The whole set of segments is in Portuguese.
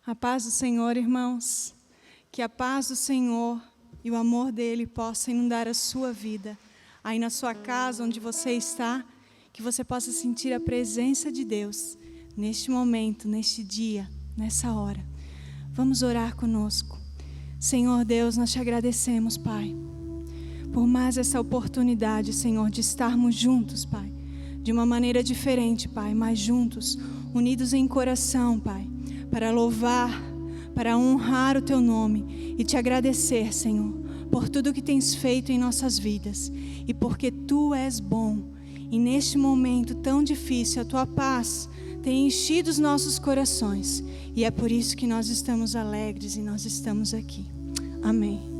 A paz do Senhor, irmãos. Que a paz do Senhor e o amor dele possa inundar a sua vida. Aí na sua casa, onde você está, que você possa sentir a presença de Deus neste momento, neste dia, nessa hora. Vamos orar conosco. Senhor Deus, nós te agradecemos, Pai, por mais essa oportunidade, Senhor, de estarmos juntos, Pai, de uma maneira diferente, Pai, mas juntos, unidos em coração, Pai, para louvar, para honrar o Teu nome e te agradecer, Senhor, por tudo que tens feito em nossas vidas e porque Tu és bom. E neste momento tão difícil, a Tua paz tem enchido os nossos corações e é por isso que nós estamos alegres e nós estamos aqui. Amém.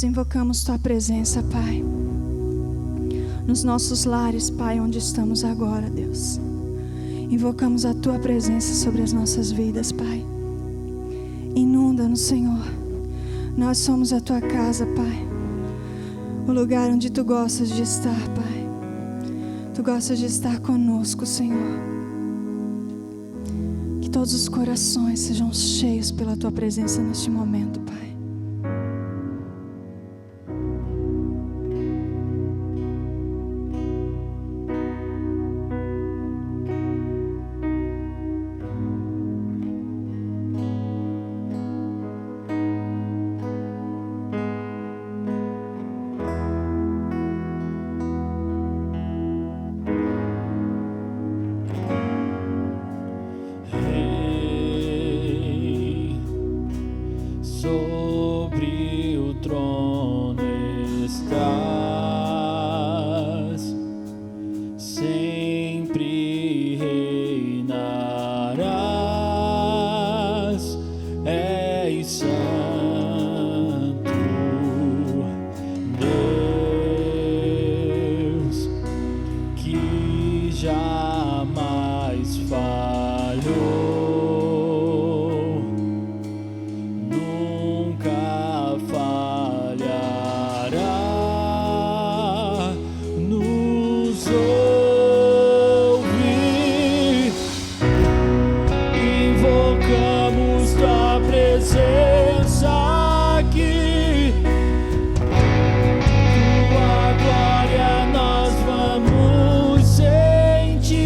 Nós invocamos Tua presença, Pai, nos nossos lares, Pai, onde estamos agora, Deus. Invocamos a Tua presença sobre as nossas vidas, Pai. Inunda-nos, Senhor. Nós somos a Tua casa, Pai, o lugar onde Tu gostas de estar, Pai. Tu gostas de estar conosco, Senhor. Que todos os corações sejam cheios pela Tua presença neste momento, Pai. Sobre o trono estás, sempre reinarás. És santo, Deus, que jamais falhou. Invocamos Tua presença aqui, Tua glória nós vamos sentir.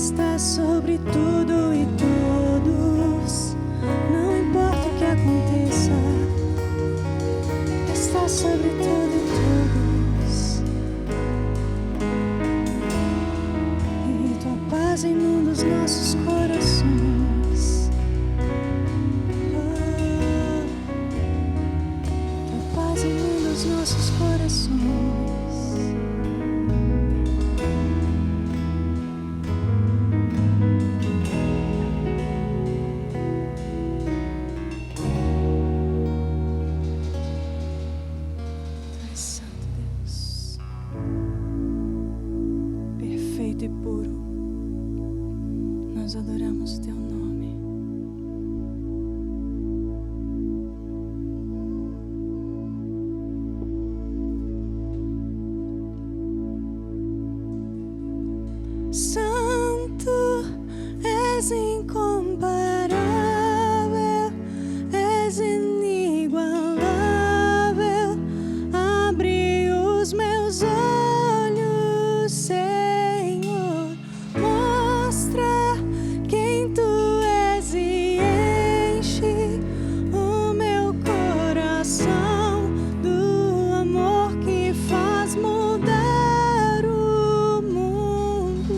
está sobre tudo e todos. Não importa o que aconteça, está sobre tudo e todos. E tua paz inunda os nossos corações. Tua paz inunda os nossos corações. E puro, nós adoramos o teu nome. Santo, és incomparável, és inigualável. Abre os meus olhos, Senhor. Mostra quem tu és e enche o meu coração do amor que faz mudar o mundo.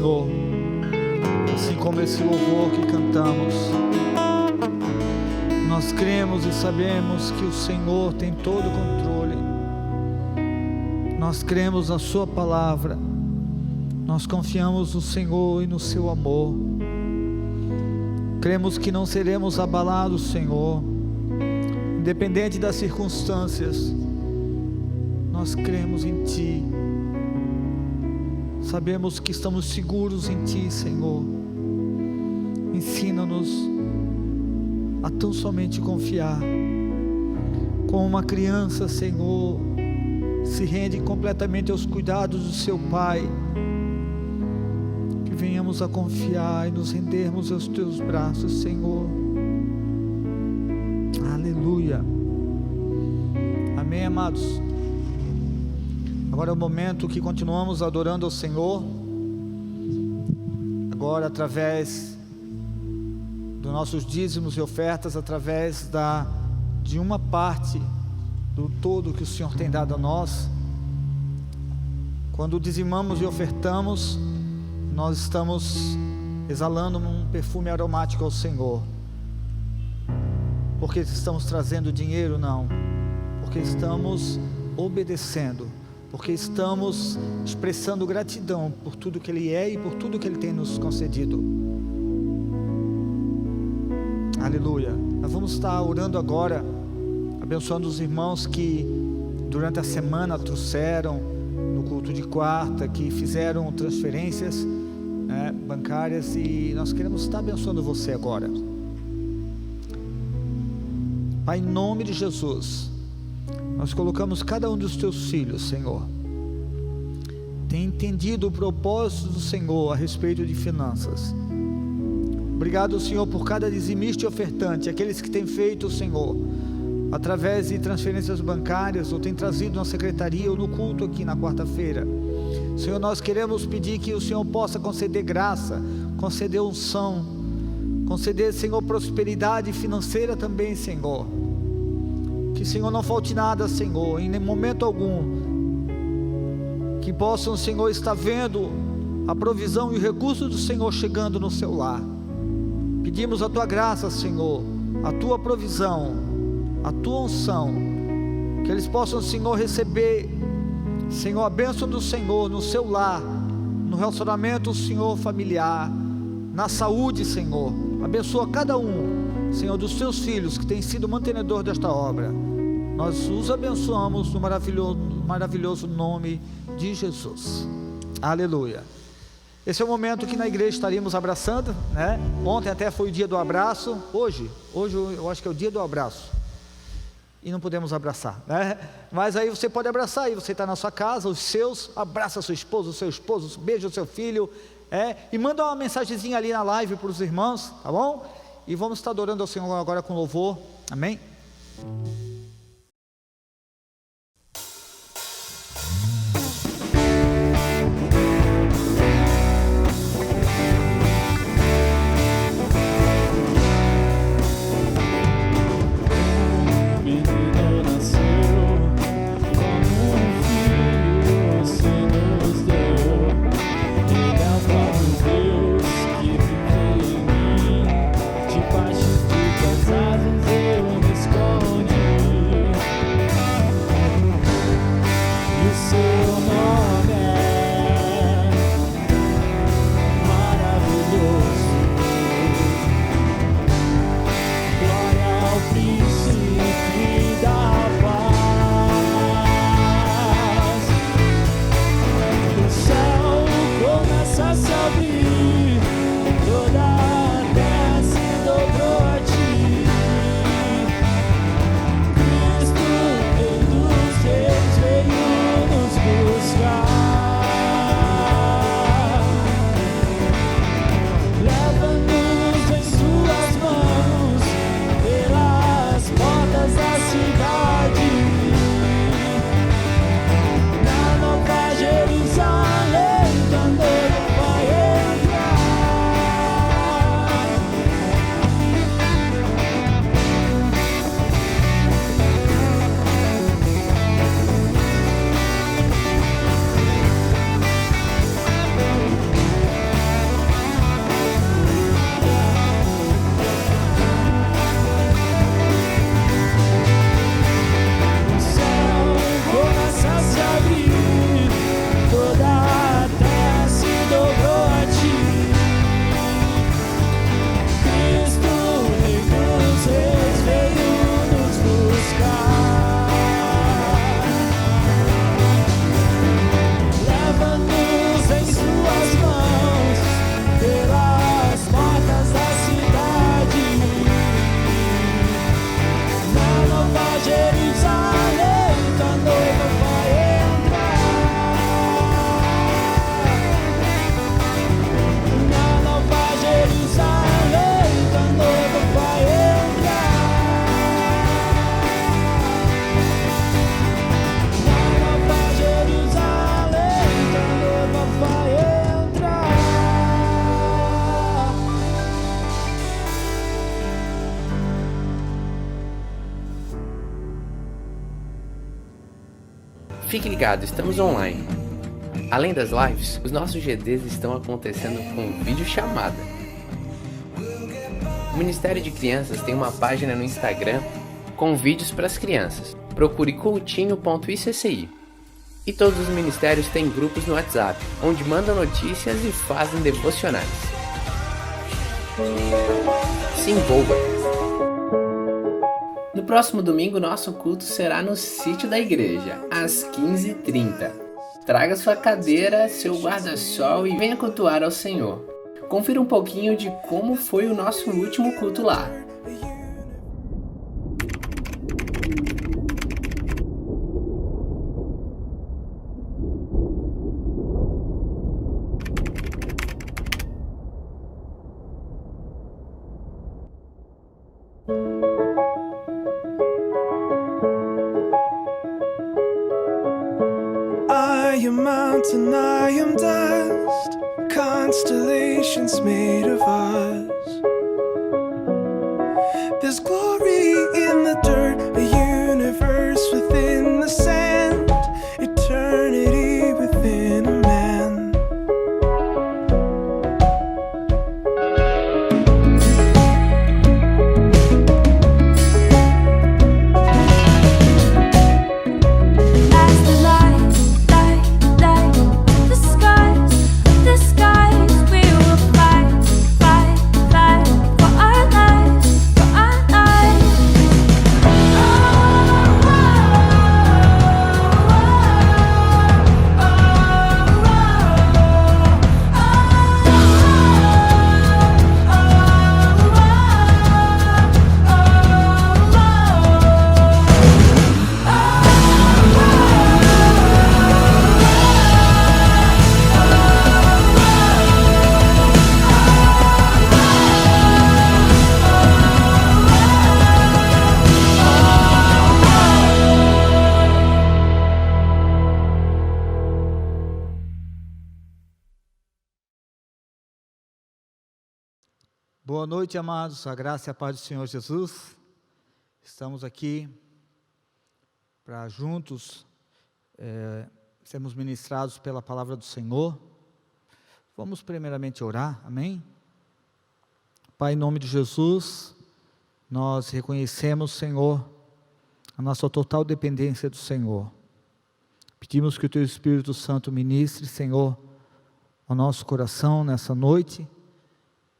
Senhor, assim como esse louvor que cantamos, nós cremos e sabemos que o Senhor tem todo o controle. Nós cremos na Sua palavra, nós confiamos no Senhor e no Seu amor. Cremos que não seremos abalados, Senhor, independente das circunstâncias. Nós cremos em Ti, sabemos que estamos seguros em Ti, Senhor. Ensina-nos a tão somente confiar. Como uma criança, Senhor, se rende completamente aos cuidados do seu Pai, que venhamos a confiar e nos rendermos aos Teus braços, Senhor. Aleluia. Amém, amados. Agora é o momento que continuamos adorando ao Senhor, agora através dos nossos dízimos e ofertas, através de uma parte do todo que o Senhor tem dado a nós. Quando dizimamos e ofertamos, nós estamos exalando um perfume aromático ao Senhor. Porque estamos trazendo dinheiro? Não, porque estamos obedecendo, porque estamos expressando gratidão por tudo que Ele é e por tudo que Ele tem nos concedido. Aleluia. Nós vamos estar orando agora, abençoando os irmãos que durante a semana trouxeram no culto de quarta, que fizeram transferências bancárias, e nós queremos estar abençoando você agora. Pai, em nome de Jesus, nós colocamos cada um dos Teus filhos, Senhor, tem entendido o propósito do Senhor a respeito de finanças. Obrigado, Senhor, por cada dizimista e ofertante, aqueles que têm feito, Senhor, através de transferências bancárias, ou têm trazido na secretaria ou no culto aqui na quarta-feira. Senhor, nós queremos pedir que o Senhor possa conceder graça, conceder unção, conceder, Senhor, prosperidade financeira também, Senhor. Que, Senhor, não falte nada, Senhor, em momento algum. Que possam, Senhor, estar vendo a provisão e o recurso do Senhor chegando no seu lar. Pedimos a Tua graça, Senhor, a Tua provisão, a Tua unção, que eles possam, Senhor, receber, Senhor, a bênção do Senhor no seu lar, no relacionamento, Senhor, familiar, na saúde, Senhor. Abençoa cada um, Senhor, dos Teus filhos que tem sido mantenedor desta obra. Nós os abençoamos no maravilhoso nome de Jesus. Aleluia. Esse é o momento que na igreja estaríamos abraçando, né? Ontem até foi o dia do abraço. Hoje eu acho que é o dia do abraço, e não podemos abraçar, né? Mas aí você pode abraçar, aí você está na sua casa, os seus, abraça a sua esposa, o seu esposo, beija o seu filho, e manda uma mensagenzinha ali na live para os irmãos, tá bom? E vamos estar adorando ao Senhor agora com louvor, amém? Debaixo de tuas asas eu me escondi. Fique ligado, estamos online. Além das lives, os nossos GDs estão acontecendo com videochamada. O Ministério de Crianças tem uma página no Instagram com vídeos para as crianças. Procure coutinho.icci. E todos os ministérios têm grupos no WhatsApp, onde mandam notícias e fazem devocionais. Se envolva! No próximo domingo, nosso culto será no sítio da igreja, às 15h30. Traga sua cadeira, seu guarda-sol e venha cultuar ao Senhor. Confira um pouquinho de como foi o nosso último culto lá. I am mountain, I am dust, constellations made of us. There's glory in the dirt, a universe within the sand, eternity within a man. As the light, the skies, we will fight for our lives, for our lives. Boa noite, amados, a graça e a paz do Senhor Jesus. Estamos aqui para juntos sermos ministrados pela palavra do Senhor. Vamos primeiramente orar, amém? Pai, em nome de Jesus, nós reconhecemos, Senhor, a nossa total dependência do Senhor. Pedimos que o Teu Espírito Santo ministre, Senhor, ao nosso coração nessa noite,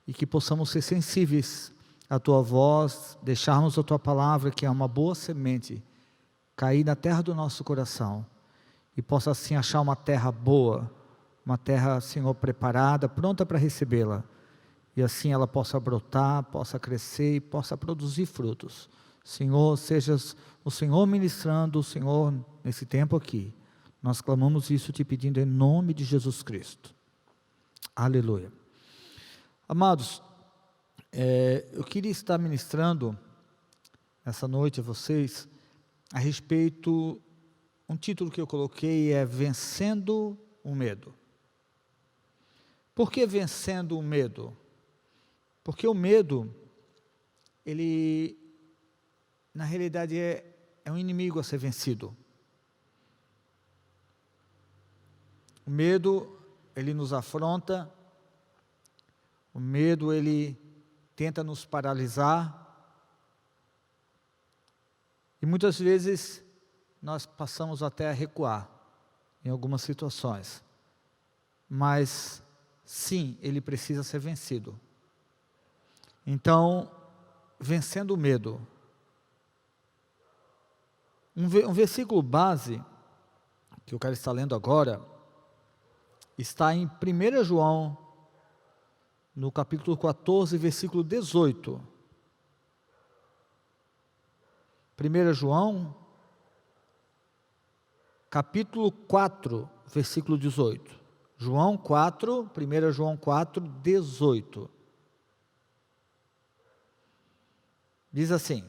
e que possamos ser sensíveis à Tua voz, deixarmos a Tua palavra, que é uma boa semente, cair na terra do nosso coração, e possa assim achar uma terra boa, uma terra, Senhor, preparada, pronta para recebê-la, e assim ela possa brotar, possa crescer e possa produzir frutos. Senhor, sejas o Senhor ministrando, o Senhor nesse tempo aqui. Nós clamamos isso te pedindo em nome de Jesus Cristo. Aleluia. Amados, eu queria estar ministrando essa noite a vocês a respeito, um título que eu coloquei é Vencendo o Medo. Por que vencendo o medo? Porque o medo, ele, na realidade, é um inimigo a ser vencido. O medo, ele nos afronta. O medo, ele tenta nos paralisar, e muitas vezes nós passamos até a recuar em algumas situações, mas sim, ele precisa ser vencido. Então, vencendo o medo. Um versículo base, que eu quero estar lendo agora, está em 1 João, no capítulo 14, versículo 18. 1 João, capítulo 4, versículo 18. João 4, 1 João 4, 18. Diz assim: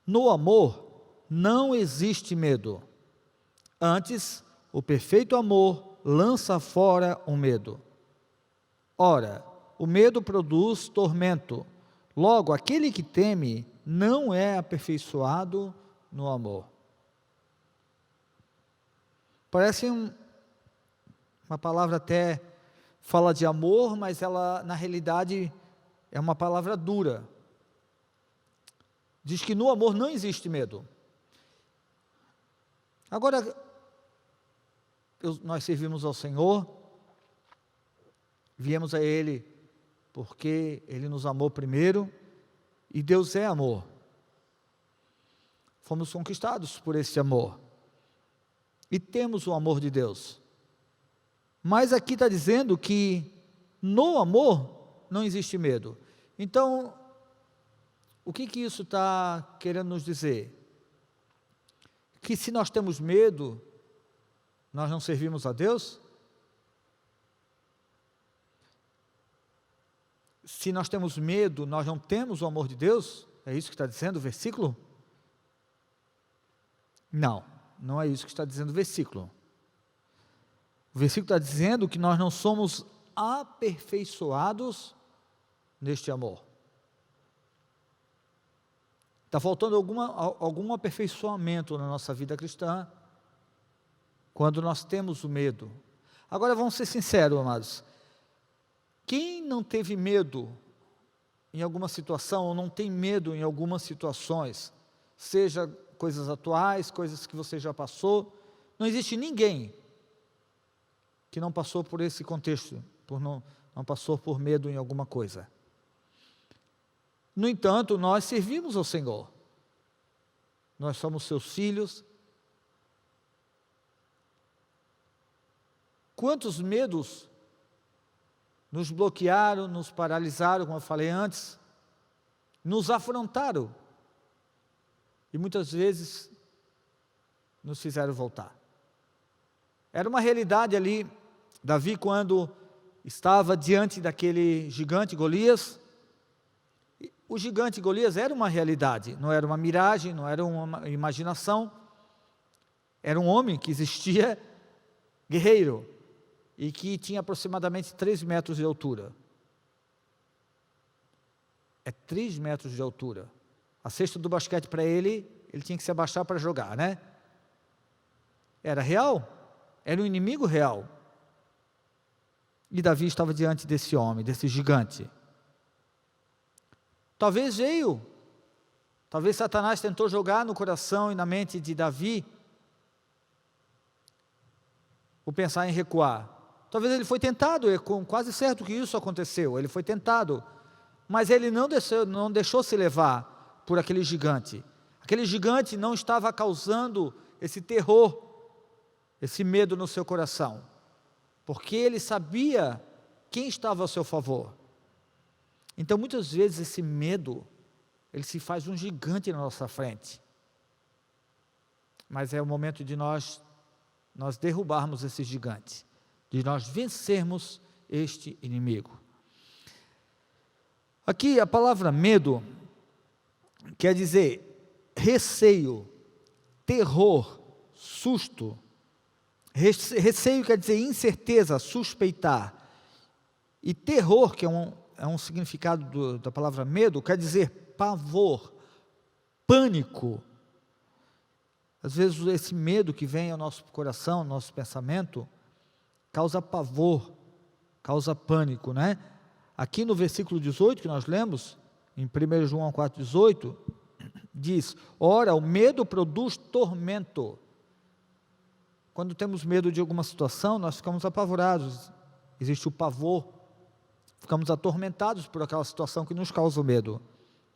no amor não existe medo, antes o perfeito amor lança fora o medo. Ora, o medo produz tormento, logo aquele que teme não é aperfeiçoado no amor. Parece uma palavra até fala de amor, mas ela na realidade é uma palavra dura. Diz que no amor não existe medo. Agora, nós servimos ao Senhor, viemos a Ele porque Ele nos amou primeiro, e Deus é amor. Fomos conquistados por esse amor, e temos o amor de Deus. Mas aqui está dizendo que no amor não existe medo. Então, o que isso está querendo nos dizer? Que se nós temos medo, nós não servimos a Deus? Se nós temos medo, nós não temos o amor de Deus? É isso que está dizendo o versículo? Não, não é isso que está dizendo o versículo. O versículo está dizendo que nós não somos aperfeiçoados neste amor. Está faltando algum aperfeiçoamento na nossa vida cristã, quando nós temos o medo. Agora vamos ser sinceros, amados. Quem não teve medo em alguma situação, ou não tem medo em algumas situações, seja coisas atuais, coisas que você já passou, não existe ninguém que não passou por esse contexto, não passou por medo em alguma coisa. No entanto, nós servimos ao Senhor. Nós somos seus filhos. Quantos medos nos bloquearam, nos paralisaram, como eu falei antes, nos afrontaram e muitas vezes nos fizeram voltar. Era uma realidade ali, Davi, quando estava diante daquele gigante Golias. O gigante Golias era uma realidade, não era uma miragem, não era uma imaginação, era um homem que existia, guerreiro, e que tinha aproximadamente 3 metros de altura. É 3 metros de altura. A cesta do basquete para ele tinha que se abaixar para jogar, né? Era real, era um inimigo real. E Davi estava diante desse homem, desse gigante. Talvez Satanás tentou jogar no coração e na mente de Davi o pensar em recuar. Talvez ele foi tentado, é quase certo que isso aconteceu, ele foi tentado, mas ele não deixou se levar por aquele gigante. Aquele gigante não estava causando esse terror, esse medo no seu coração, porque ele sabia quem estava ao seu favor. Então, muitas vezes, esse medo, ele se faz um gigante na nossa frente. Mas é o momento de nós derrubarmos esse gigante, de nós vencermos este inimigo. Aqui, a palavra medo quer dizer receio, terror, susto. Receio quer dizer incerteza, suspeitar. E terror, que é um significado da palavra medo, quer dizer pavor, pânico. Às vezes esse medo que vem ao nosso coração, ao nosso pensamento, causa pavor, causa pânico, né? Aqui no versículo 18 que nós lemos, em 1 João 4,18, diz: ora, o medo produz tormento. Quando temos medo de alguma situação, nós ficamos apavorados, existe o pavor, ficamos atormentados por aquela situação que nos causa o medo,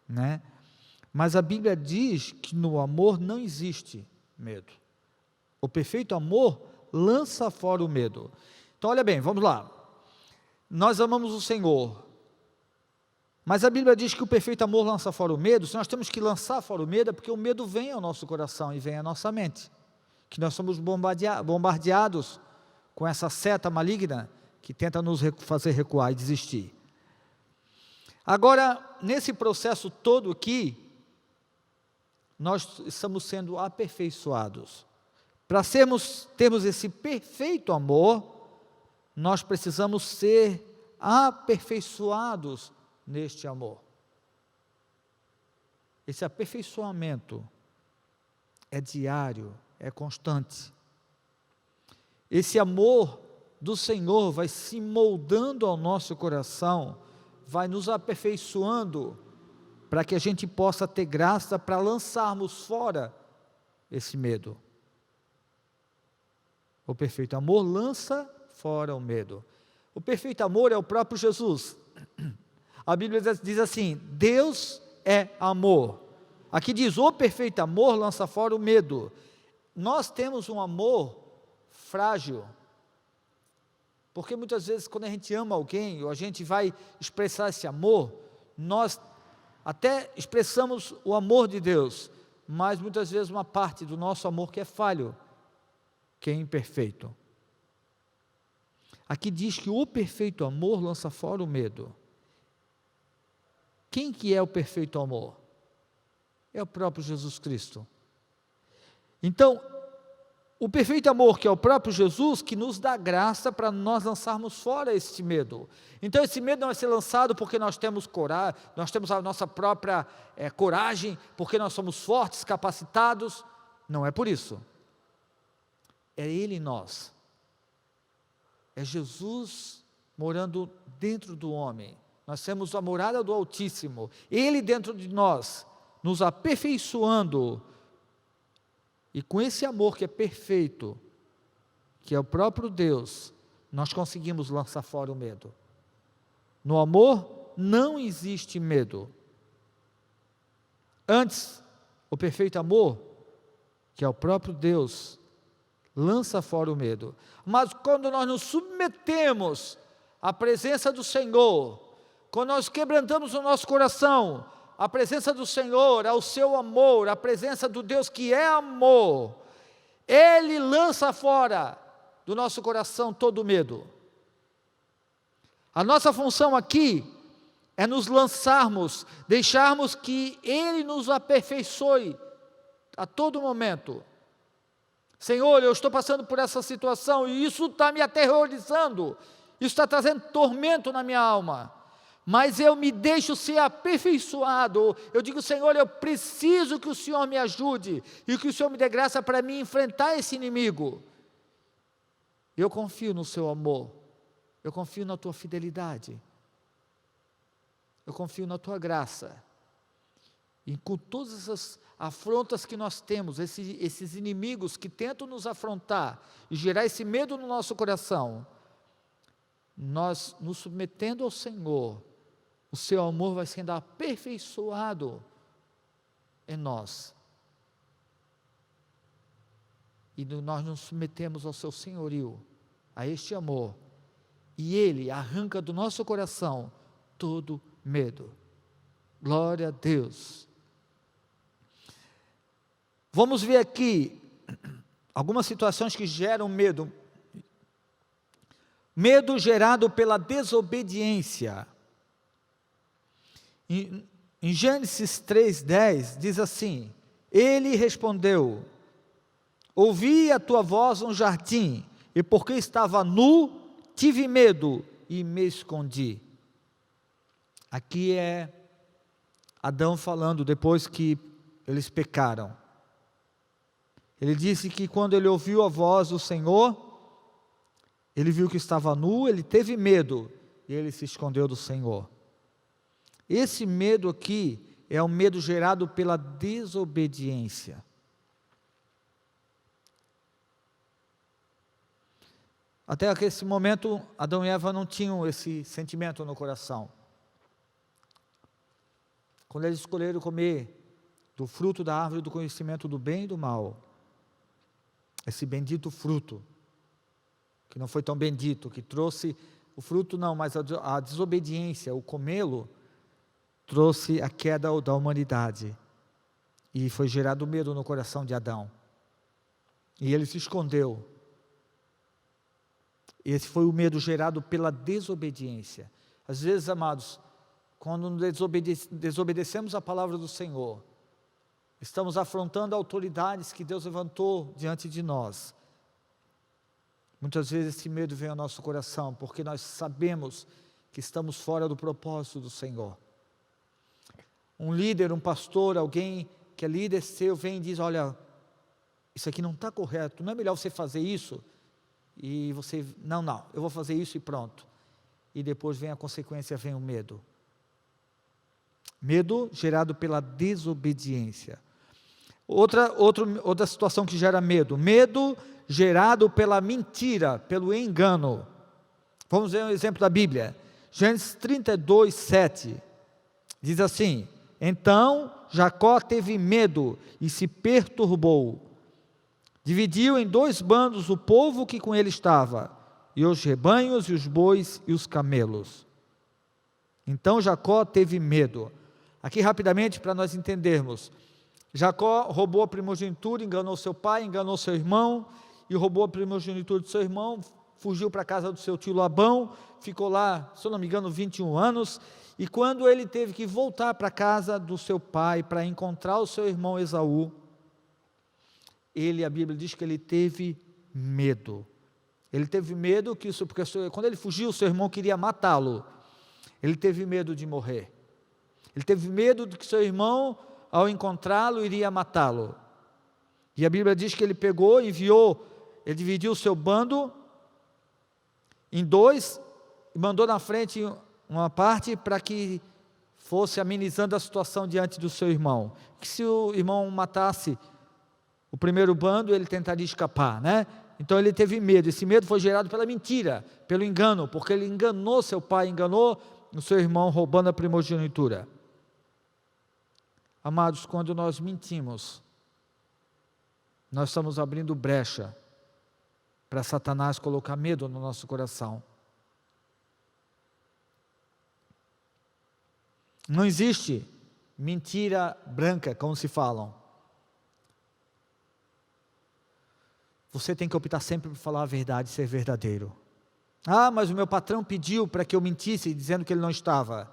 né? Mas a Bíblia diz que no amor não existe medo. O perfeito amor lança fora o medo. Então, olha bem, vamos lá. Nós amamos o Senhor, mas a Bíblia diz que o perfeito amor lança fora o medo. Se nós temos que lançar fora o medo, é porque o medo vem ao nosso coração e vem à nossa mente, que nós somos bombardeados com essa seta maligna que tenta nos fazer recuar e desistir. Agora, nesse processo todo aqui, nós estamos sendo aperfeiçoados. Para termos esse perfeito amor, nós precisamos ser aperfeiçoados neste amor. Esse aperfeiçoamento é diário, é constante. esse amor do Senhor vai se moldando ao nosso coração, vai nos aperfeiçoando, para que a gente possa ter graça para lançarmos fora esse medo. O perfeito amor lança fora o medo. O perfeito amor é o próprio Jesus. A Bíblia diz assim: Deus é amor. Aqui diz: o perfeito amor lança fora o medo. Nós temos um amor frágil, porque muitas vezes quando a gente ama alguém, ou a gente vai expressar esse amor, nós até expressamos o amor de Deus, mas muitas vezes uma parte do nosso amor que é falho, que é imperfeito. Aqui diz que o perfeito amor lança fora o medo. Quem que é o perfeito amor? É o próprio Jesus Cristo. Então, o perfeito amor, que é o próprio Jesus, que nos dá graça para nós lançarmos fora esse medo. Então esse medo não vai ser lançado porque nós temos coragem, nós temos a nossa própria coragem, porque nós somos fortes, capacitados. Não é por isso. É Ele em nós. É Jesus morando dentro do homem. Nós temos a morada do Altíssimo. Ele dentro de nós, nos aperfeiçoando. E com esse amor que é perfeito, que é o próprio Deus, nós conseguimos lançar fora o medo. No amor não existe medo. Antes, o perfeito amor, que é o próprio Deus, lança fora o medo. Mas quando nós nos submetemos à presença do Senhor, quando nós quebrantamos o nosso coração, a presença do Senhor, ao seu amor, a presença do Deus que é amor, Ele lança fora do nosso coração todo medo. A nossa função aqui é nos lançarmos, deixarmos que Ele nos aperfeiçoe a todo momento. Senhor, eu estou passando por essa situação e isso está me aterrorizando, isso está trazendo tormento na minha alma. Mas eu me deixo ser aperfeiçoado. Eu digo: Senhor, eu preciso que o Senhor me ajude e que o Senhor me dê graça para mim enfrentar esse inimigo. Eu confio no seu amor, eu confio na tua fidelidade, eu confio na tua graça. E com todas essas afrontas que nós temos, esses inimigos que tentam nos afrontar e gerar esse medo no nosso coração, nós nos submetendo ao Senhor, o seu amor vai sendo aperfeiçoado em nós. E nós nos submetemos ao seu senhorio, a este amor. E Ele arranca do nosso coração todo medo. Glória a Deus. Vamos ver aqui algumas situações que geram medo. Medo gerado pela desobediência. Em Gênesis 3:10 diz assim: Ele respondeu: ouvi a tua voz no jardim, e porque estava nu, tive medo e me escondi. Aqui é Adão falando depois que eles pecaram. Ele disse que quando ele ouviu a voz do Senhor, ele viu que estava nu, ele teve medo e ele se escondeu do Senhor. Esse medo aqui é o medo gerado pela desobediência. Até aquele momento, Adão e Eva não tinham esse sentimento no coração. Quando eles escolheram comer do fruto da árvore do conhecimento do bem e do mal, esse bendito fruto, que não foi tão bendito, que trouxe o fruto não, mas a desobediência, o comê-lo, trouxe a queda da humanidade, e foi gerado medo no coração de Adão, e ele se escondeu. Esse foi o medo gerado pela desobediência. Às vezes, amados, quando desobedecemos a palavra do Senhor, estamos afrontando autoridades que Deus levantou diante de nós. Muitas vezes esse medo vem ao nosso coração, porque nós sabemos que estamos fora do propósito do Senhor. Um líder, um pastor, alguém que é líder seu, vem e diz: olha, isso aqui não está correto, não é melhor você fazer isso? e você, não, eu vou fazer isso e pronto. E depois vem a consequência, vem o medo. Medo gerado pela desobediência. Outra situação que gera medo. Medo gerado pela mentira, pelo engano. Vamos ver um exemplo da Bíblia. Gênesis 32, 7. Diz assim: então Jacó teve medo e se perturbou. Dividiu em 2 bandos o povo que com ele estava, e os rebanhos, e os bois, e os camelos. Então Jacó teve medo. Aqui rapidamente para nós entendermos. Jacó roubou a primogenitura, enganou seu pai, enganou seu irmão, e roubou a primogenitura do seu irmão, fugiu para a casa do seu tio Labão, ficou lá, se eu não me engano, 21 anos, e quando ele teve que voltar para a casa do seu pai, para encontrar o seu irmão Esaú, a Bíblia diz que ele teve medo. Ele teve medo, porque quando ele fugiu, o seu irmão queria matá-lo. Ele teve medo de morrer. Ele teve medo de que seu irmão, ao encontrá-lo, iria matá-lo. E a Bíblia diz que ele pegou, ele dividiu o seu bando em 2, e mandou na frente uma parte para que fosse amenizando a situação diante do seu irmão. Que se o irmão matasse o primeiro bando, ele tentaria escapar, né? Então ele teve medo. Esse medo foi gerado pela mentira, pelo engano, porque ele enganou seu pai, enganou o seu irmão, roubando a primogenitura. Amados, quando nós mentimos, nós estamos abrindo brecha para Satanás colocar medo no nosso coração. Não existe mentira branca, como se falam. Você tem que optar sempre por falar a verdade e ser verdadeiro. Ah, mas o meu patrão pediu para que eu mentisse, dizendo que ele não estava.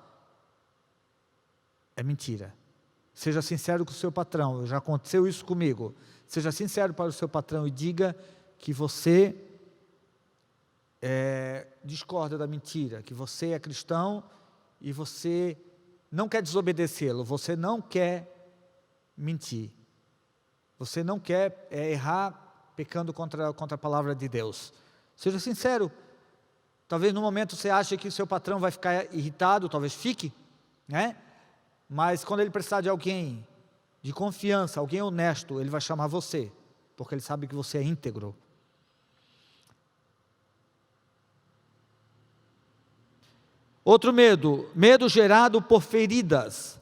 É mentira. Seja sincero com o seu patrão, já aconteceu isso comigo. Seja sincero para o seu patrão e diga que você discorda da mentira, que você é cristão e você não quer desobedecê-lo, você não quer mentir, você não quer errar pecando contra a palavra de Deus. Seja sincero. Talvez no momento você ache que o seu patrão vai ficar irritado, talvez fique, né? Mas quando ele precisar de alguém de confiança, alguém honesto, ele vai chamar você, porque ele sabe que você é íntegro. Outro medo gerado por feridas.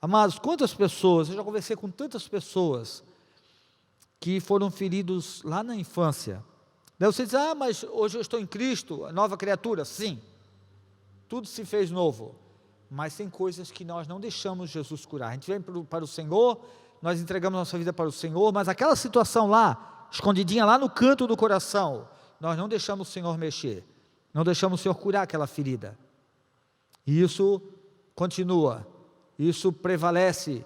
Amados, quantas pessoas, eu já conversei com tantas pessoas que foram feridos lá na infância. Daí você diz, mas hoje eu estou em Cristo, nova criatura. Sim, tudo se fez novo. Mas tem coisas que nós não deixamos Jesus curar. A gente vem para o Senhor, nós entregamos nossa vida para o Senhor, mas aquela situação lá, escondidinha lá no canto do coração, nós não deixamos o Senhor mexer, não deixamos o Senhor curar aquela ferida. E isso continua, isso prevalece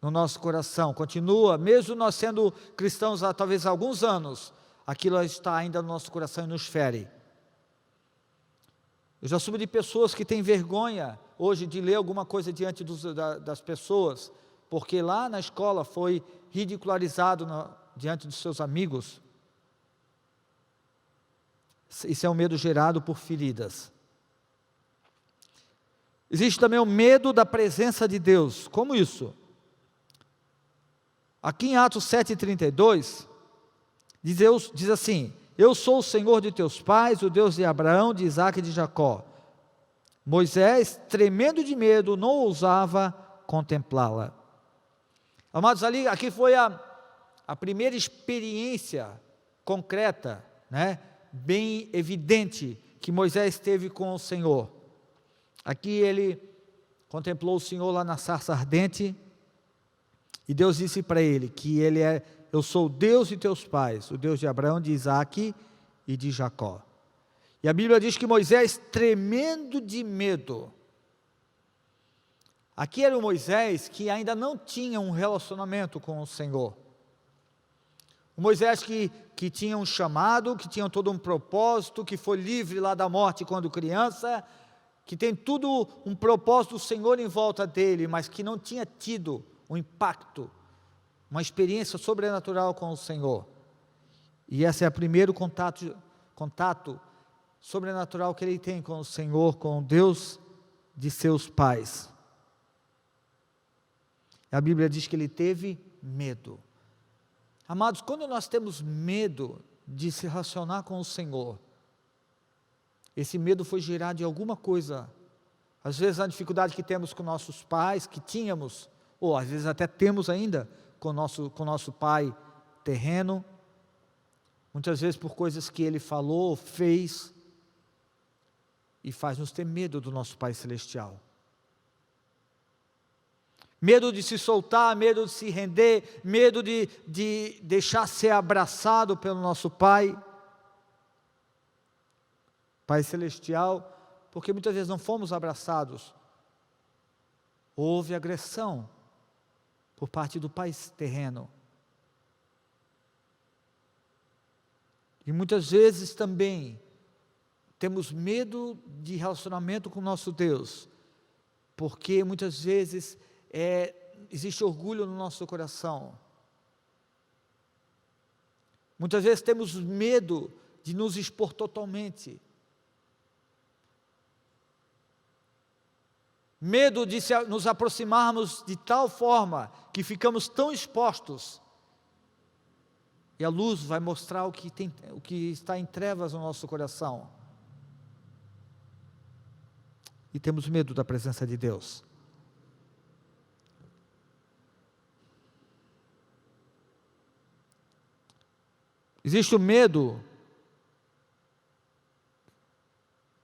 no nosso coração, continua, mesmo nós sendo cristãos há talvez alguns anos, aquilo está ainda no nosso coração e nos fere. Eu já soube de pessoas que têm vergonha hoje de ler alguma coisa diante das pessoas, porque lá na escola foi ridicularizado diante dos seus amigos. Isso é um medo gerado por feridas. Existe também o medo da presença de Deus. Como isso? Aqui em Atos 7,32, diz assim: eu sou o Senhor de teus pais, o Deus de Abraão, de Isaque e de Jacó. Moisés, tremendo de medo, não ousava contemplá-la. Amados, aqui foi a primeira experiência concreta, né, bem evidente, que Moisés teve com o Senhor. Aqui ele contemplou o Senhor lá na sarça ardente, e Deus disse para ele que eu sou o Deus de teus pais, o Deus de Abraão, de Isaque e de Jacó. E a Bíblia diz que Moisés, tremendo de medo, aqui era o Moisés que ainda não tinha um relacionamento com o Senhor. O Moisés que tinha um chamado, que tinha todo um propósito, que foi livre lá da morte quando criança, que tem tudo um propósito do Senhor em volta dele, mas que não tinha tido um impacto, uma experiência sobrenatural com o Senhor. E esse é o primeiro contato sobrenatural que ele tem com o Senhor, com o Deus de seus pais. A Bíblia diz que ele teve medo. Amados, quando nós temos medo de se relacionar com o Senhor, esse medo foi gerado de alguma coisa. Às vezes a dificuldade que temos com nossos pais, que tínhamos, ou às vezes até temos ainda com nosso pai terreno, muitas vezes por coisas que ele falou, fez, e faz-nos ter medo do nosso Pai Celestial. Medo de se soltar, medo de se render, medo de deixar ser abraçado pelo nosso Pai Celestial, porque muitas vezes não fomos abraçados. Houve agressão por parte do Pai terreno. E muitas vezes também temos medo de relacionamento com o nosso Deus, porque muitas vezes existe orgulho no nosso coração. Muitas vezes temos medo de nos expor totalmente. Medo de nos aproximarmos de tal forma que ficamos tão expostos, e a luz vai mostrar o que está em trevas no nosso coração. E temos medo da presença de Deus. Existe o medo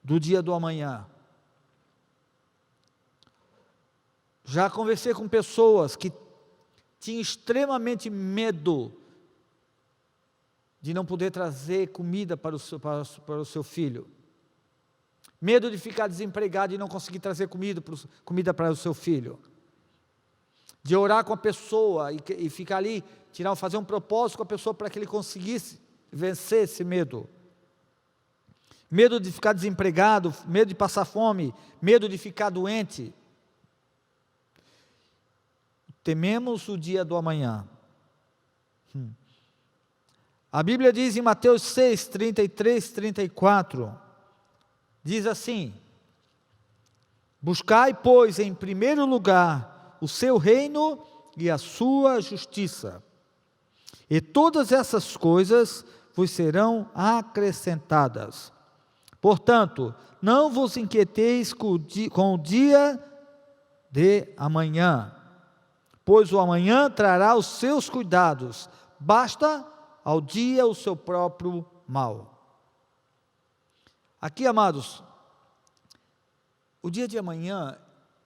do dia do amanhã. Já conversei com pessoas que tinham extremamente medo de não poder trazer comida para o seu filho. Medo de ficar desempregado e não conseguir trazer comida para o seu filho. De orar com a pessoa e ficar ali, fazer um propósito com a pessoa para que ele conseguisse vencer esse medo. Medo de ficar desempregado, medo de passar fome, medo de ficar doente. Tememos o dia do amanhã. A Bíblia diz em Mateus 6, 33, 34, diz assim: buscai, pois, em primeiro lugar o seu reino e a sua justiça, e todas essas coisas vos serão acrescentadas. Portanto, não vos inquieteis com o dia de amanhã, pois o amanhã trará os seus cuidados, basta ao dia o seu próprio mal. Aqui, amados, o dia de amanhã,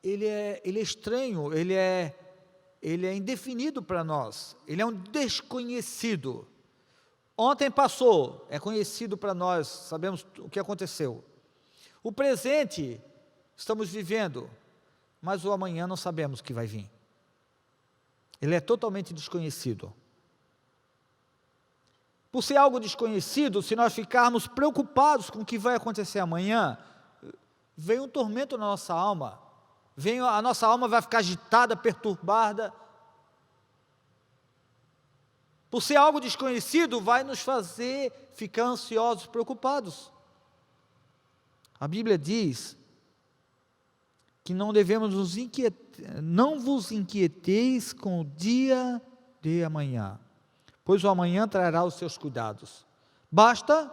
ele é estranho, ele é indefinido para nós, ele é um desconhecido. Ontem passou, é conhecido para nós, sabemos o que aconteceu. O presente, estamos vivendo, mas o amanhã não sabemos o que vai vir. Ele é totalmente desconhecido. Por ser algo desconhecido, se nós ficarmos preocupados com o que vai acontecer amanhã, vem um tormento na nossa alma, a nossa alma vai ficar agitada, perturbada. Por ser algo desconhecido, vai nos fazer ficar ansiosos, preocupados. A Bíblia diz que não devemos nos inquietar, não vos inquieteis com o dia de amanhã, pois o amanhã trará os seus cuidados. Basta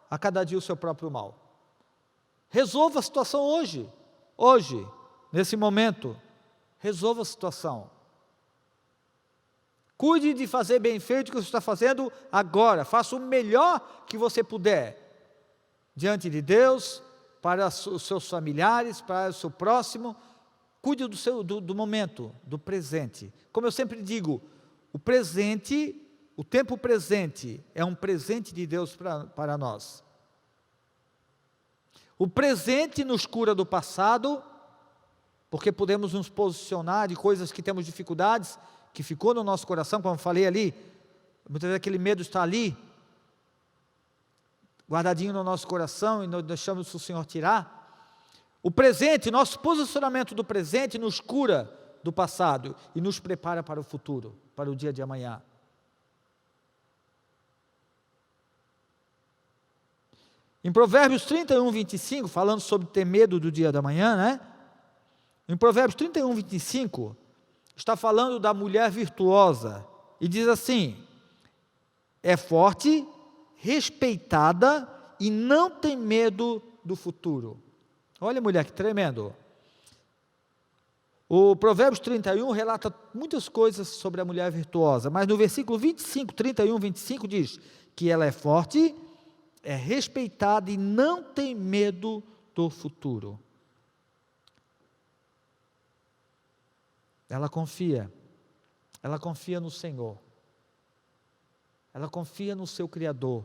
a cada dia o seu próprio mal. Resolva a situação hoje, nesse momento, resolva a situação. Cuide de fazer bem feito o que você está fazendo agora, faça o melhor que você puder, diante de Deus, para os seus familiares, para o seu próximo. Cuide do momento, do presente. Como eu sempre digo, o tempo presente é um presente de Deus para nós. O presente nos cura do passado, porque podemos nos posicionar de coisas que temos dificuldades, que ficou no nosso coração, como eu falei ali, muitas vezes aquele medo está ali, guardadinho no nosso coração, e não deixamos o Senhor tirar. O presente, nosso posicionamento do presente nos cura do passado, e nos prepara para o futuro, para o dia de amanhã. Em Provérbios 31, 25, falando sobre ter medo do dia da manhã, né? Em Provérbios 31, 25, está falando da mulher virtuosa, e diz assim: é forte, respeitada e não tem medo do futuro. Olha, mulher, que tremendo. O Provérbios 31 relata muitas coisas sobre a mulher virtuosa, mas no versículo 25, 31, 25 diz que ela é forte, é respeitada e não tem medo do futuro. Ela confia no Senhor, ela confia no seu Criador.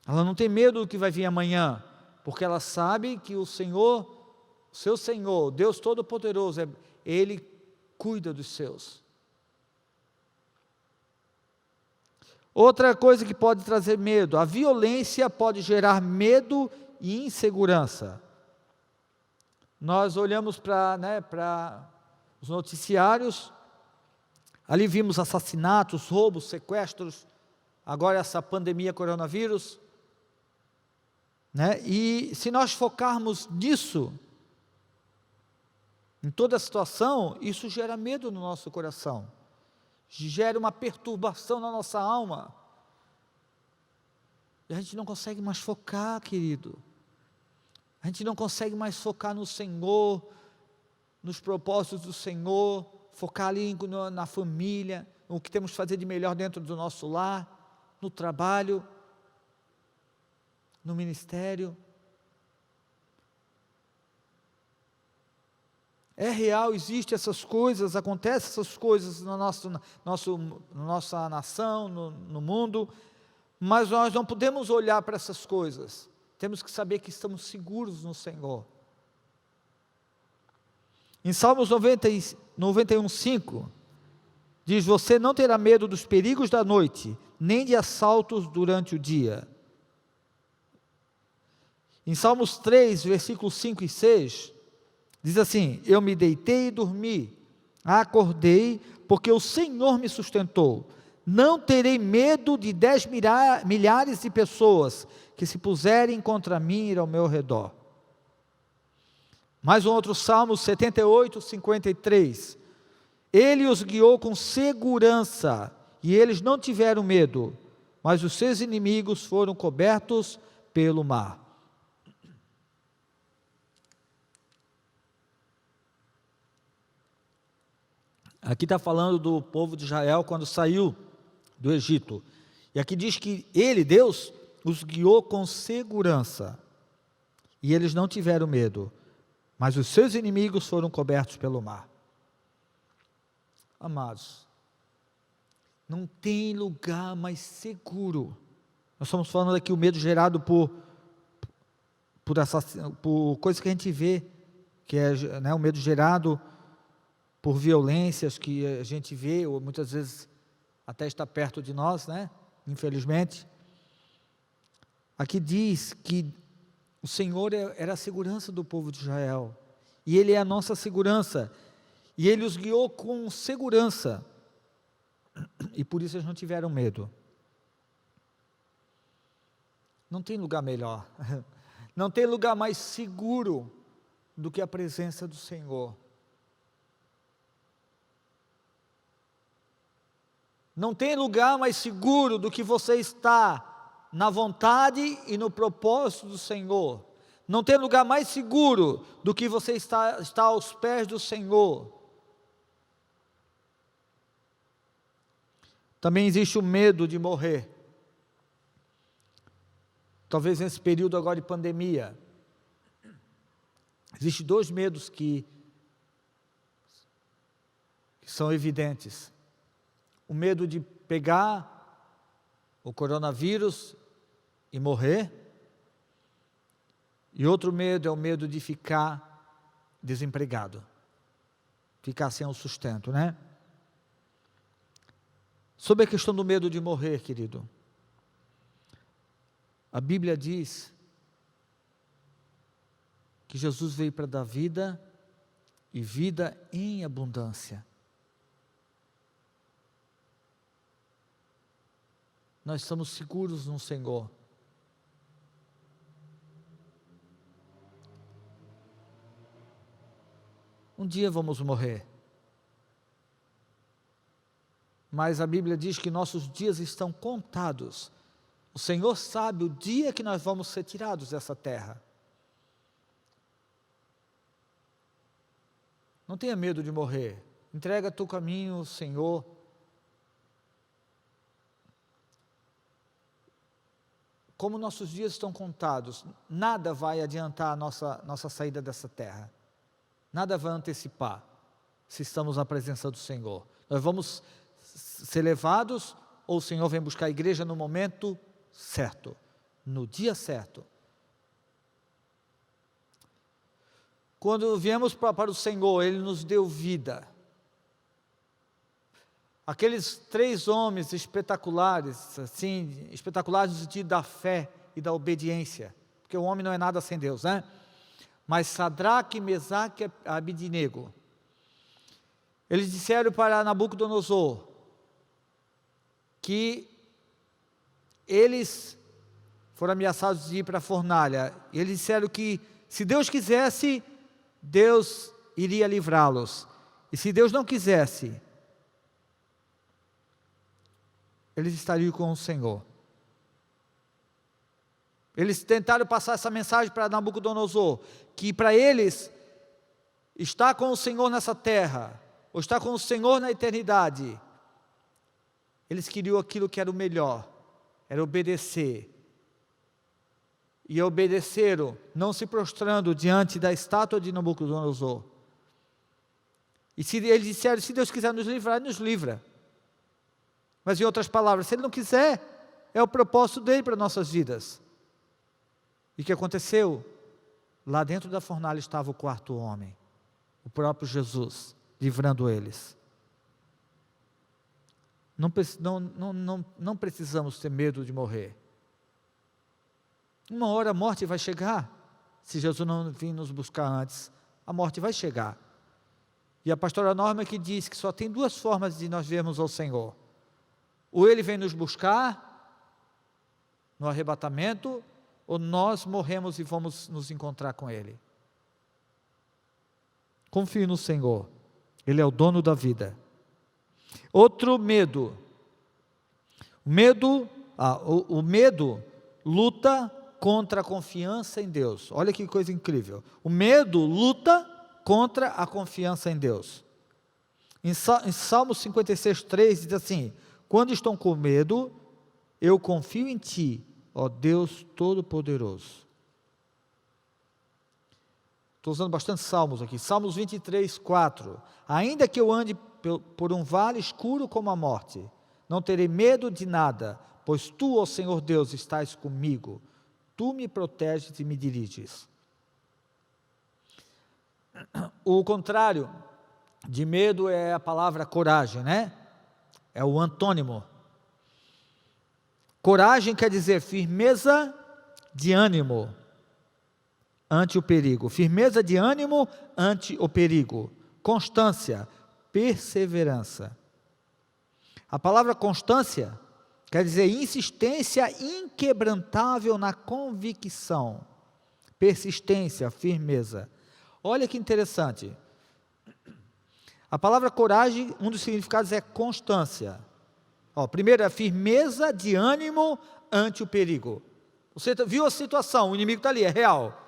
Ela não tem medo do que vai vir amanhã, porque ela sabe que o Senhor, seu Senhor, Deus Todo-Poderoso, Ele cuida dos seus. Outra coisa que pode trazer medo: a violência pode gerar medo e insegurança. Nós olhamos para os noticiários, ali vimos assassinatos, roubos, sequestros, agora essa pandemia coronavírus, né? E se nós focarmos nisso, em toda a situação, isso gera medo no nosso coração, gera uma perturbação na nossa alma, e a gente não consegue mais focar, querido. A gente não consegue mais focar no Senhor, nos propósitos do Senhor, focar ali na família, no que temos que fazer de melhor dentro do nosso lar, no trabalho, no ministério. É real, existem essas coisas, acontecem essas coisas na nossa nação, no mundo, mas nós não podemos olhar para essas coisas. Temos que saber que estamos seguros no Senhor. Em Salmos 91:5, diz: você não terá medo dos perigos da noite, nem de assaltos durante o dia. Em Salmos 3, versículos 5 e 6, diz assim: eu me deitei e dormi, acordei, porque o Senhor me sustentou. Não terei medo de 10 milhares de pessoas que se puserem contra mim e ao meu redor. Mais um outro Salmo 78:53. Ele os guiou com segurança, e eles não tiveram medo, mas os seus inimigos foram cobertos pelo mar. Aqui está falando do povo de Israel quando saiu do Egito. E aqui diz que ele, Deus, os guiou com segurança. E eles não tiveram medo, mas os seus inimigos foram cobertos pelo mar. Amados, não tem lugar mais seguro. Nós estamos falando aqui o medo gerado por coisas que a gente vê, que é, né, o medo gerado por violências que a gente vê, ou muitas vezes até está perto de nós, né? Infelizmente. Aqui diz que o Senhor era a segurança do povo de Israel, e Ele é a nossa segurança, e Ele os guiou com segurança, e por isso eles não tiveram medo. Não tem lugar melhor, não tem lugar mais seguro do que a presença do Senhor. Não tem lugar mais seguro do que você estar na vontade e no propósito do Senhor. Não tem lugar mais seguro do que você estar aos pés do Senhor. Também existe o medo de morrer. Talvez nesse período agora de pandemia. Existem dois medos que são evidentes. O medo de pegar o coronavírus e morrer. E outro medo é o medo de ficar desempregado. Ficar sem o sustento, né? Sobre a questão do medo de morrer, querido. A Bíblia diz que Jesus veio para dar vida e vida em abundância. nós estamos seguros no Senhor. Um dia vamos morrer. Mas a Bíblia diz que nossos dias estão contados. O Senhor sabe o dia que nós vamos ser tirados dessa terra. Não tenha medo de morrer. Entrega teu caminho ao Senhor. Como nossos dias estão contados, nada vai adiantar a nossa saída dessa terra. Nada vai antecipar, se estamos na presença do Senhor. Nós vamos ser levados, ou o Senhor vem buscar a igreja no momento certo, no dia certo. Quando viemos para o Senhor, Ele nos deu vida. Aqueles 3 homens espetaculares, assim, espetaculares no sentido da fé e da obediência, porque o homem não é nada sem Deus, né? Mas Sadraque, Mesaque e Abidnego, eles disseram para Nabucodonosor que eles foram ameaçados de ir para a fornalha. Eles disseram que se Deus quisesse, Deus iria livrá-los. E se Deus não quisesse, eles estariam com o Senhor. Eles tentaram passar essa mensagem para Nabucodonosor, que para eles, estar com o Senhor nessa terra, ou estar com o Senhor na eternidade, eles queriam aquilo que era o melhor, era obedecer. E obedeceram, não se prostrando diante da estátua de Nabucodonosor. E se eles disseram, se Deus quiser nos livrar, Ele nos livra. Mas em outras palavras, se Ele não quiser, é o propósito dEle para nossas vidas. E o que aconteceu? Lá dentro da fornalha estava o 4º homem, o próprio Jesus, livrando eles. Não precisamos ter medo de morrer. Uma hora a morte vai chegar, se Jesus não vir nos buscar antes, a morte vai chegar. E a pastora Norma que diz que só tem 2 formas de nós vermos ao Senhor. Ou Ele vem nos buscar, no arrebatamento, ou nós morremos e vamos nos encontrar com Ele. Confie no Senhor, Ele é o dono da vida. Outro medo. O medo luta contra a confiança em Deus. Olha que coisa incrível. O medo luta contra a confiança em Deus. Em Salmo 56:3 diz assim: quando estão com medo, eu confio em Ti, ó Deus Todo-Poderoso. Estou usando bastante salmos aqui. Salmos 23:4. Ainda que eu ande por um vale escuro como a morte, não terei medo de nada, pois Tu, ó Senhor Deus, estás comigo. Tu me proteges e me diriges. O contrário de medo é a palavra coragem, né? É o antônimo. Coragem quer dizer firmeza de ânimo ante o perigo. Firmeza de ânimo ante o perigo. Constância, perseverança. A palavra constância quer dizer insistência inquebrantável na convicção. Persistência, firmeza. Olha que interessante. A palavra coragem, um dos significados é constância. Primeiro é firmeza de ânimo ante o perigo. Você viu a situação, o inimigo está ali, é real.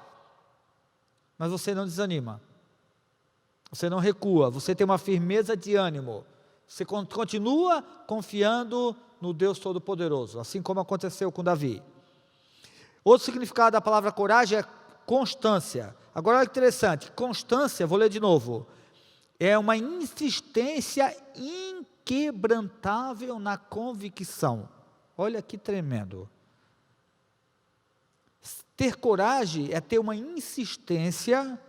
Mas você não desanima. Você não recua, você tem uma firmeza de ânimo. Você continua confiando no Deus Todo-Poderoso, assim como aconteceu com Davi. Outro significado da palavra coragem é constância. Agora olha que interessante, constância, vou ler de novo, é uma insistência inquebrantável na convicção. Olha que tremendo. Ter coragem é ter uma insistência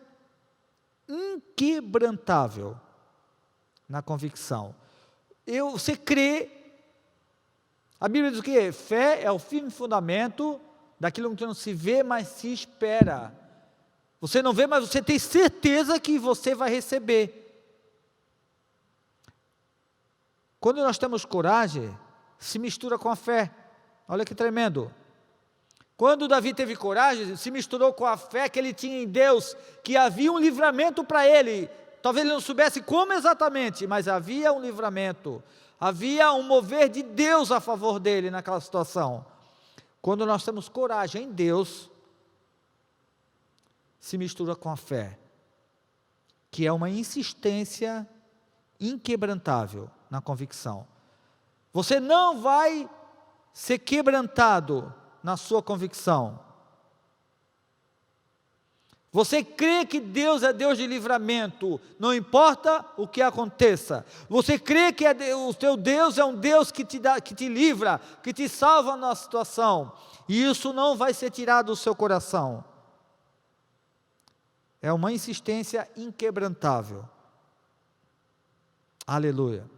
inquebrantável na convicção. Você crê. A Bíblia diz o quê? Fé é o firme fundamento daquilo que não se vê, mas se espera. Você não vê, mas você tem certeza que você vai receber. Quando nós temos coragem, se mistura com a fé. Olha que tremendo. Quando Davi teve coragem, se misturou com a fé que ele tinha em Deus, que havia um livramento para ele. Talvez ele não soubesse como exatamente, mas havia um livramento. Havia um mover de Deus a favor dele naquela situação. Quando nós temos coragem em Deus, se mistura com a fé, que é uma insistência inquebrantável na convicção. Você não vai ser quebrantado na sua convicção. Você crê que Deus é Deus de livramento, não importa o que aconteça. Você crê que o teu Deus é um Deus que te livra, que te salva na situação. E isso não vai ser tirado do seu coração. É uma insistência inquebrantável. Aleluia.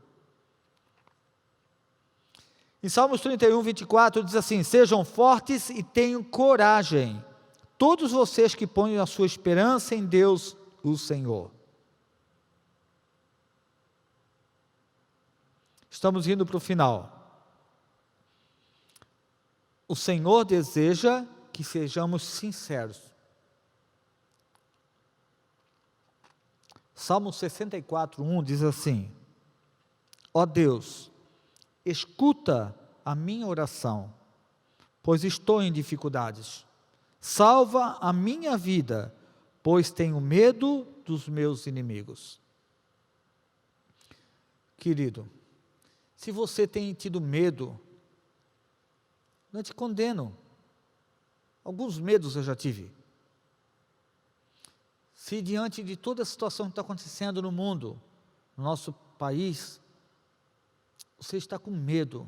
Em Salmos 31, 24 diz assim: sejam fortes e tenham coragem, todos vocês que põem a sua esperança em Deus, o Senhor. Estamos indo para o final. O Senhor deseja que sejamos sinceros. Salmo 64, 1 diz assim: ó Deus, escuta a minha oração, pois estou em dificuldades. Salva a minha vida, pois tenho medo dos meus inimigos. Querido, se você tem tido medo, não te condeno. Alguns medos eu já tive. Se diante de toda a situação que está acontecendo no mundo, no nosso país, você está com medo,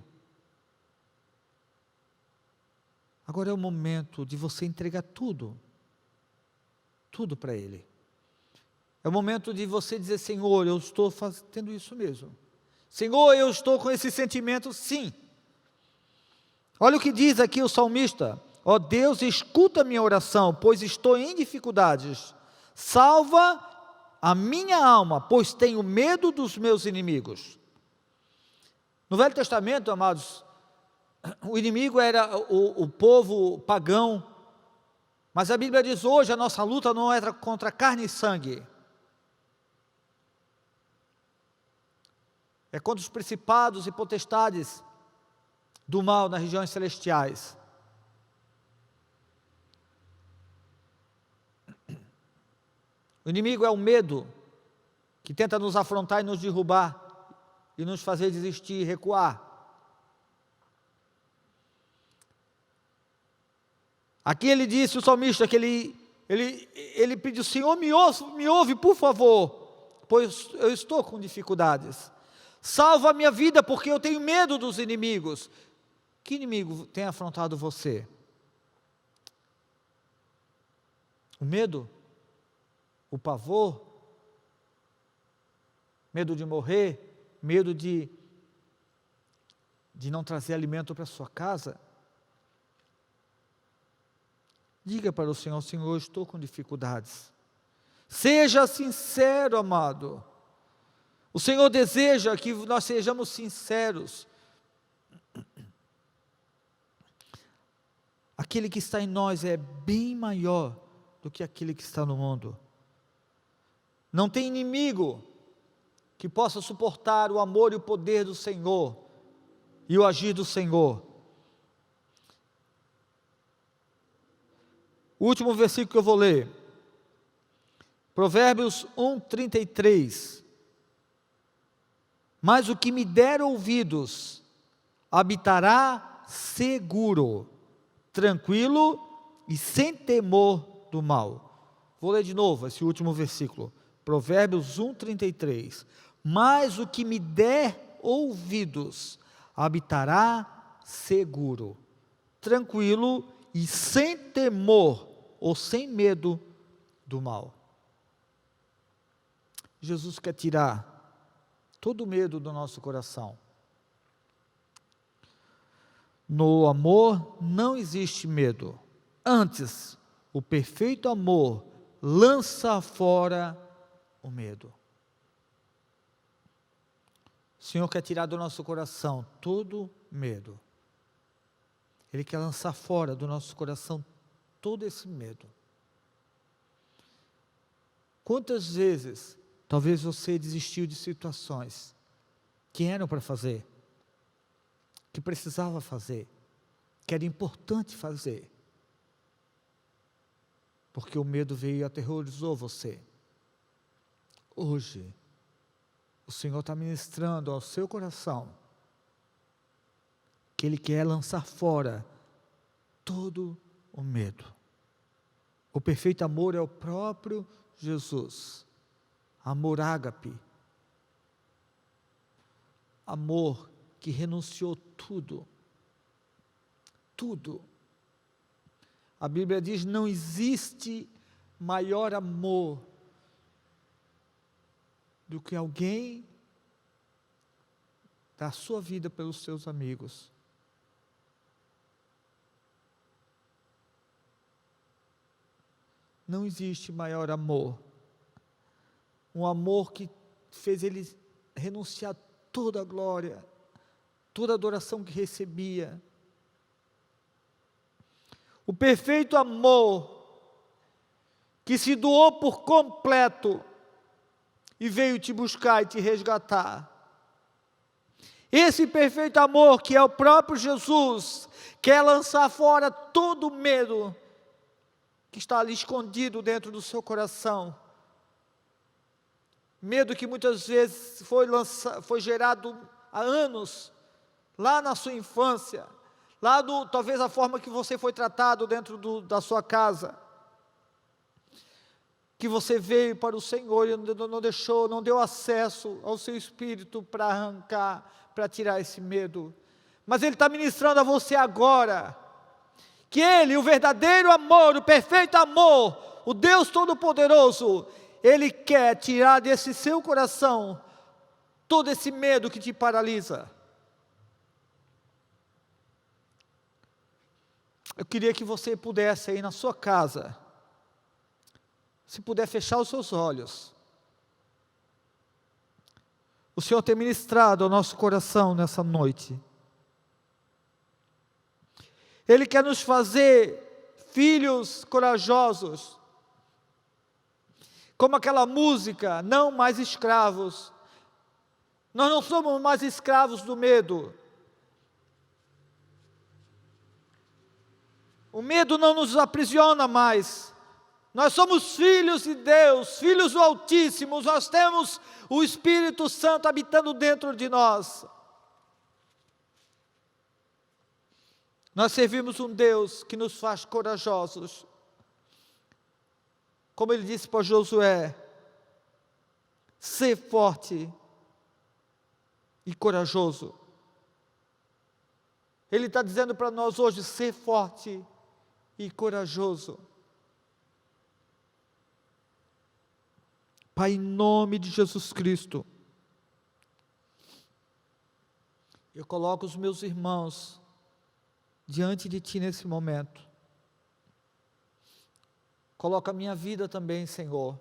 agora é o momento de você entregar tudo para Ele. É o momento de você dizer: Senhor, eu estou fazendo isso mesmo. Senhor, eu estou com esse sentimento, sim. Olha o que diz aqui o salmista: ó Deus, escuta a minha oração, pois estou em dificuldades. Salva a minha alma, pois tenho medo dos meus inimigos. No Velho Testamento, amados, o inimigo era o povo pagão, mas a Bíblia diz hoje: a nossa luta não é contra carne e sangue, é contra os principados e potestades do mal nas regiões celestiais. O inimigo é o medo que tenta nos afrontar e nos derrubar, e nos fazer desistir e recuar. Aqui ele disse, o salmista, que ele pediu: Senhor, me ouve, por favor, pois eu estou com dificuldades. Salva a minha vida, porque eu tenho medo dos inimigos. Que inimigo tem afrontado você? O medo? O pavor? Medo de morrer? Medo de não trazer alimento para a sua casa? Diga para o Senhor: Senhor, eu estou com dificuldades. Seja sincero, amado. O Senhor deseja que nós sejamos sinceros. Aquele que está em nós é bem maior do que aquele que está no mundo. Não tem inimigo que possa suportar o amor e o poder do Senhor e o agir do Senhor. O último versículo que eu vou ler, Provérbios 1:33. Mas o que me der ouvidos habitará seguro, tranquilo e sem temor do mal. Vou ler de novo esse último versículo, Provérbios 1:33. Mas o que me der ouvidos habitará seguro, tranquilo e sem temor ou sem medo do mal. Jesus quer tirar todo o medo do nosso coração. No amor não existe medo. Antes, o perfeito amor lança fora o medo. O Senhor quer tirar do nosso coração todo medo. Ele quer lançar fora do nosso coração todo esse medo. Quantas vezes, talvez você desistiu de situações que eram para fazer, que precisava fazer, que era importante fazer, porque o medo veio e aterrorizou você. Hoje, o Senhor está ministrando ao seu coração que Ele quer lançar fora todo o medo. O perfeito amor é o próprio Jesus. Amor ágape. Amor que renunciou tudo. Tudo. A Bíblia diz: não existe maior amor do que alguém dar a sua vida pelos seus amigos. Não existe maior amor. Um amor que fez ele renunciar toda a glória, toda a adoração que recebia. O perfeito amor que se doou por completo e veio te buscar e te resgatar. Esse perfeito amor, que é o próprio Jesus, quer lançar fora todo o medo que está ali escondido dentro do seu coração. Medo que muitas vezes foi gerado há anos, lá na sua infância, talvez a forma que você foi tratado dentro da sua casa, que você veio para o Senhor e não deu acesso ao seu espírito para arrancar, para tirar esse medo. Mas Ele está ministrando a você agora, que Ele, o verdadeiro amor, o perfeito amor, o Deus Todo-Poderoso, Ele quer tirar desse seu coração todo esse medo que te paralisa. Eu queria que você pudesse aí na sua casa, se puder fechar os seus olhos. O Senhor tem ministrado ao nosso coração nessa noite. Ele quer nos fazer filhos corajosos, como aquela música, não mais escravos. Nós não somos mais escravos do medo. O medo não nos aprisiona mais. Nós somos filhos de Deus, filhos do Altíssimo. Nós temos o Espírito Santo habitando dentro de nós. Nós servimos um Deus que nos faz corajosos. Como Ele disse para Josué: ser forte e corajoso. Ele está dizendo para nós hoje: ser forte e corajoso. Pai, em nome de Jesus Cristo, eu coloco os meus irmãos diante de Ti nesse momento. Coloca a minha vida também, Senhor.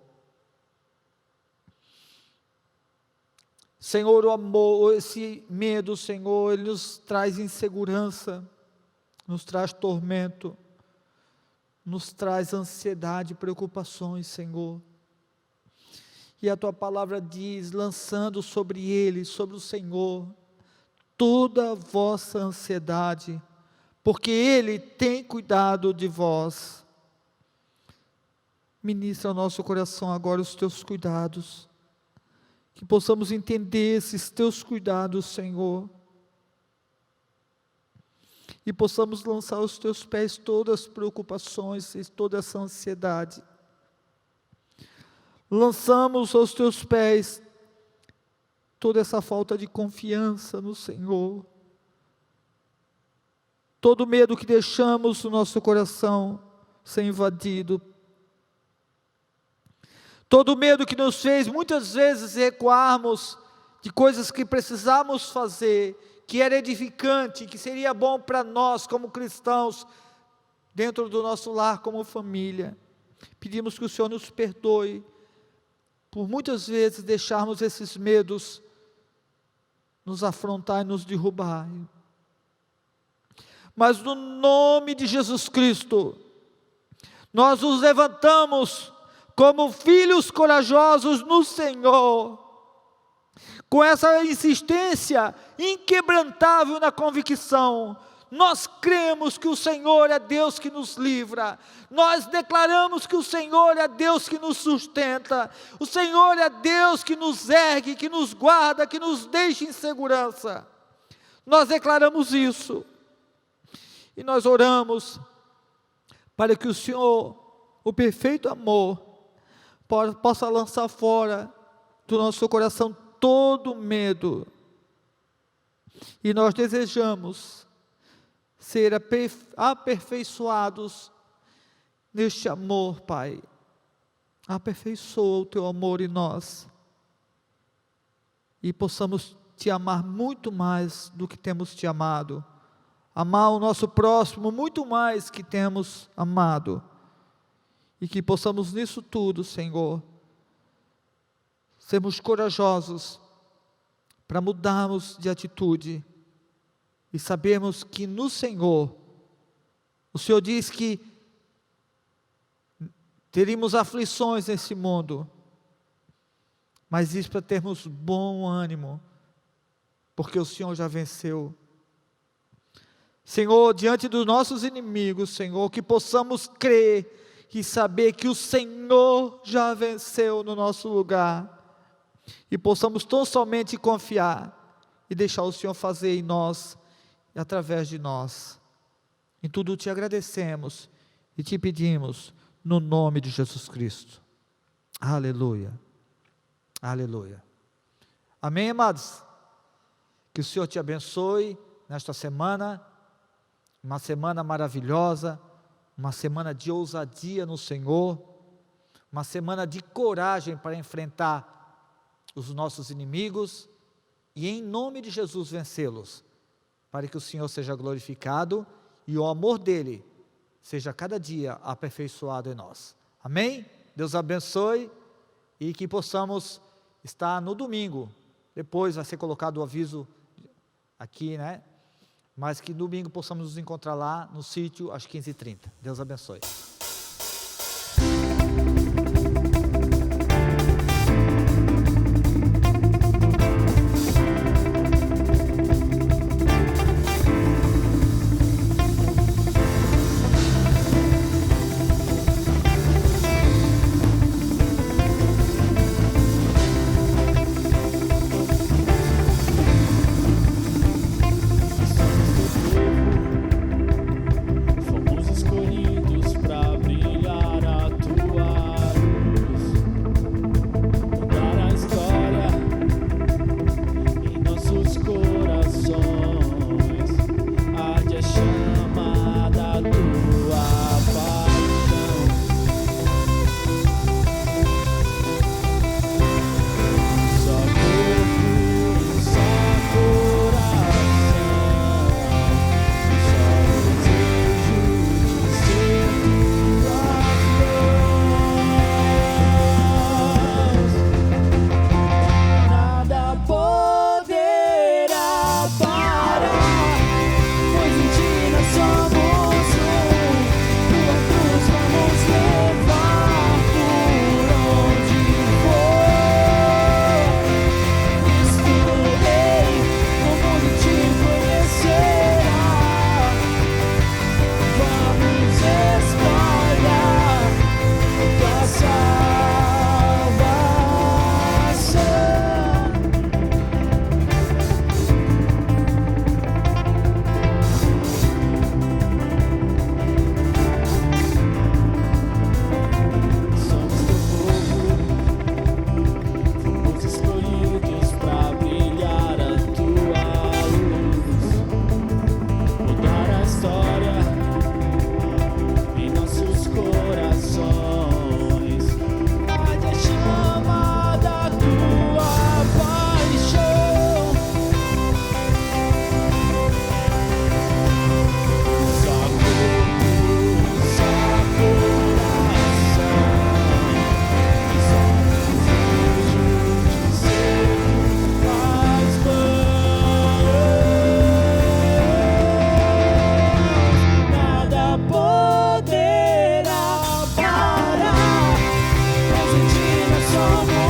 Senhor, o amor, esse medo, Senhor, ele nos traz insegurança, nos traz tormento, nos traz ansiedade, preocupações, Senhor. E a Tua palavra diz, lançando sobre ele, sobre o Senhor, toda a vossa ansiedade, porque Ele tem cuidado de vós. Ministra ao nosso coração agora os Teus cuidados, que possamos entender esses Teus cuidados, Senhor, e possamos lançar aos Teus pés todas as preocupações e toda essa ansiedade. Lançamos aos Teus pés toda essa falta de confiança no Senhor, todo medo que deixamos no nosso coração ser invadido, todo medo que nos fez muitas vezes recuarmos de coisas que precisamos fazer, que era edificante, que seria bom para nós como cristãos, dentro do nosso lar como família. Pedimos que o Senhor nos perdoe, por muitas vezes deixarmos esses medos nos afrontar e nos derrubar. mas no nome de Jesus Cristo, nós nos levantamos como filhos corajosos no Senhor, com essa insistência inquebrantável na convicção. Nós cremos que o Senhor é Deus que nos livra, nós declaramos que o Senhor é Deus que nos sustenta, o Senhor é Deus que nos ergue, que nos guarda, que nos deixa em segurança. Nós declaramos isso, e nós oramos para que o Senhor, o perfeito amor, possa lançar fora do nosso coração todo medo, e nós desejamos ser aperfeiçoados neste amor, Pai. Aperfeiçoa o teu amor em nós, e possamos te amar muito mais do que temos te amado, amar o nosso próximo muito mais que temos amado, e que possamos nisso tudo, Senhor, sermos corajosos para mudarmos de atitude e sabermos que no Senhor, o Senhor diz que teríamos aflições nesse mundo, mas diz para termos bom ânimo, porque o Senhor já venceu. Senhor, diante dos nossos inimigos, Senhor, que possamos crer e saber que o Senhor já venceu no nosso lugar, e possamos tão somente confiar e deixar o Senhor fazer em nós e através de nós. Em tudo te agradecemos e te pedimos no nome de Jesus Cristo. Aleluia. Aleluia. Amém, amados? Que o Senhor te abençoe nesta semana, uma semana maravilhosa, uma semana de ousadia no Senhor, uma semana de coragem para enfrentar os nossos inimigos e em nome de Jesus vencê-los, para que o Senhor seja glorificado e o amor dele seja cada dia aperfeiçoado em nós. Amém? Deus abençoe e que possamos estar no domingo. Depois vai ser colocado o aviso aqui, né? Mas que domingo possamos nos encontrar lá no sítio às 15h30. Deus abençoe. Fomos escolhidos pra Come